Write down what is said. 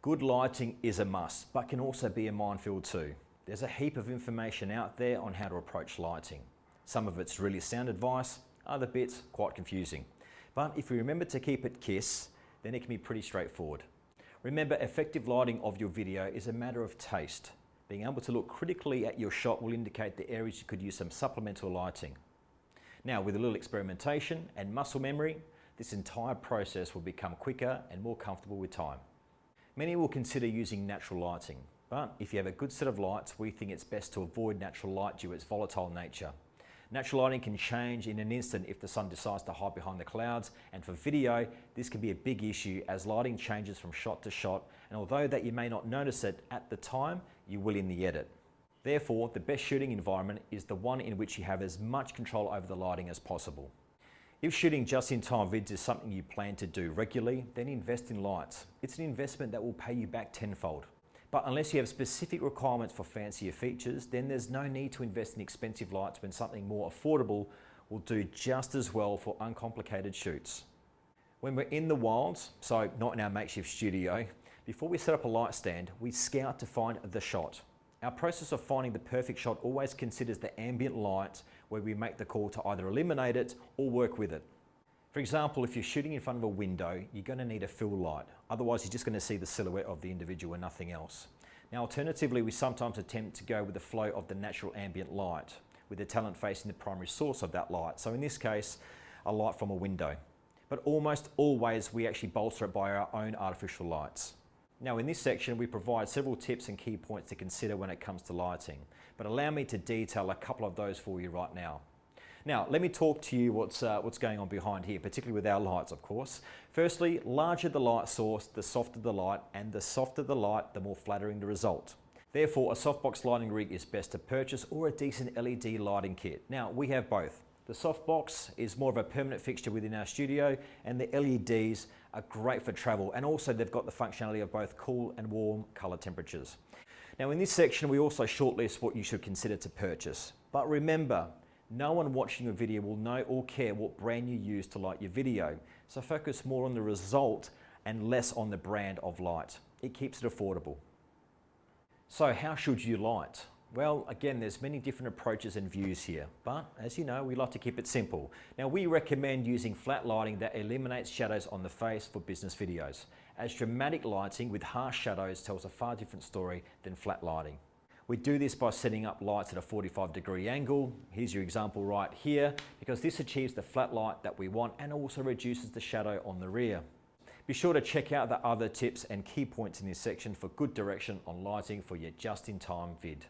Good lighting is a must, but can also be a minefield too. There's a heap of information out there on how to approach lighting. Some of it's really sound advice, other bits quite confusing. But if you remember to keep it KISS, then it can be pretty straightforward. Remember, effective lighting of your video is a matter of taste. Being able to look critically at your shot will indicate the areas you could use some supplemental lighting. Now, with a little experimentation and muscle memory, this entire process will become quicker and more comfortable with time. Many will consider using natural lighting, but if you have a good set of lights, we think it's best to avoid natural light due to its volatile nature. Natural lighting can change in an instant if the sun decides to hide behind the clouds, and for video, this can be a big issue as lighting changes from shot to shot, and although that you may not notice it at the time, you will in the edit. Therefore, the best shooting environment is the one in which you have as much control over the lighting as possible. If shooting just-in-time vids is something you plan to do regularly, then invest in lights. It's an investment that will pay you back tenfold. But unless you have specific requirements for fancier features, then there's no need to invest in expensive lights when something more affordable will do just as well for uncomplicated shoots. When we're in the wilds, so not in our makeshift studio, before we set up a light stand, we scout to find the shot. Our process of finding the perfect shot always considers the ambient light, where we make the call to either eliminate it or work with it. For example, if you're shooting in front of a window, you're going to need a fill light. Otherwise, you're just going to see the silhouette of the individual and nothing else. Now, alternatively, we sometimes attempt to go with the flow of the natural ambient light, with the talent facing the primary source of that light. So in this case, a light from a window. But almost always, we actually bolster it by our own artificial lights. Now, in this section, we provide several tips and key points to consider when it comes to lighting. But allow me to detail a couple of those for you right now. Now, let me talk to you what's going on behind here, particularly with our lights, of course. Firstly, larger the light source, the softer the light, and the softer the light, the more flattering the result. Therefore, a softbox lighting rig is best to purchase, or a decent LED lighting kit. Now, we have both. The softbox is more of a permanent fixture within our studio, and the LEDs are great for travel, and also they've got the functionality of both cool and warm color temperatures. Now, in this section, we also shortlist what you should consider to purchase. But remember, no one watching your video will know or care what brand you use to light your video. So focus more on the result and less on the brand of light. It keeps it affordable. So how should you light? Well, again, there's many different approaches and views here, but as you know, we like to keep it simple. Now, we recommend using flat lighting that eliminates shadows on the face for business videos, as dramatic lighting with harsh shadows tells a far different story than flat lighting. We do this by setting up lights at a 45-degree angle. Here's your example right here, because this achieves the flat light that we want and also reduces the shadow on the rear. Be sure to check out the other tips and key points in this section for good direction on lighting for your just-in-time vid.